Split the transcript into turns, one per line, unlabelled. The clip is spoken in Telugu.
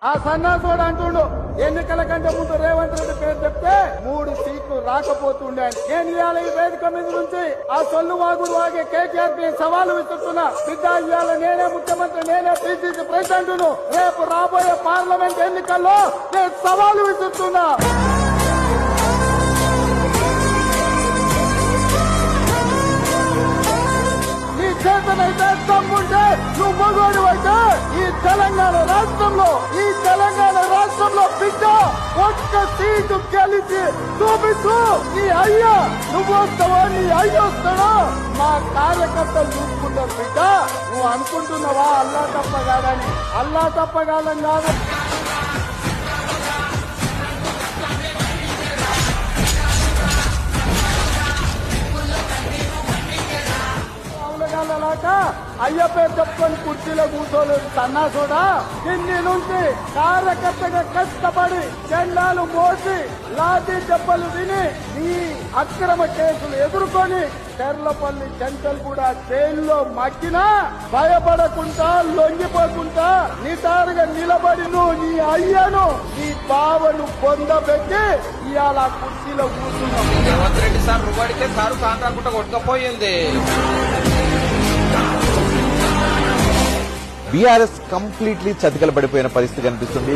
ఆ సన్నాసోడు అంటుండు ఎన్నికల కంటే ముందు రేవంత్ రెడ్డి పేరు చెప్తే 3 సీట్లు రాకపోతుండే అని. నేను ఇవాళ ఈ వేదిక మీద నుంచి ఆ సొల్లు వాగుడు వాగే కేటీఆర్ కి సవాలు విసురుతున్నా. బిడ్డ ఇవాళ నేనే ముఖ్యమంత్రి, నేనే పిసిసి ప్రెసిడెంట్ ను. రేపు రాబోయే పార్లమెంట్ ఎన్నికల్లో నేను సవాలు విసురుతున్నా. చేతనైతే తమ్ముంటే నువ్వు మగోడు అయితే ఈ తెలంగాణ రాష్ట్రంలో బిడ్డ ఒక్క సీటు గెలిచి చూపిస్తూ నీ అయ్యా నువ్వు వస్తావా, నీ అయ్య వస్తాడో మా కార్యకర్తలు చూసుకుంటారు. బిడ్డ నువ్వు అనుకుంటున్నావా అల్లా తప్పగాడని? అల్లా తప్పగాలని కాదు. అయ్య పేరు చెప్పుకొని కుర్చీలో కూర్చోలేదు సన్నాసోడా. కింది నుంచి కార్యకర్తగా కష్టపడి జెండాలు మోసి లాఠీ దెబ్బలు విని ఈ అక్రమ కేసులు ఎదుర్కొని చెర్లపల్లి జంటలు కూడా జైల్లో మగ్గినా భయపడకుండా లొంగిపోకుండా నిటారుగా నిలబడి నువ్వు నీ అయ్యను నీ బావను పొందబెట్టి ఇవాళ కుర్చీలో కూర్చున్నావు.
రేవంత్ రెడ్డి సార్ నువ్వడితే సారు కాంట్రాక్ట్ కొట్టుకపోయింది.
బీఆర్ఎస్ కంప్లీట్లీ చతికిల పడిపోయిన పరిస్థితి కనిపిస్తుంది.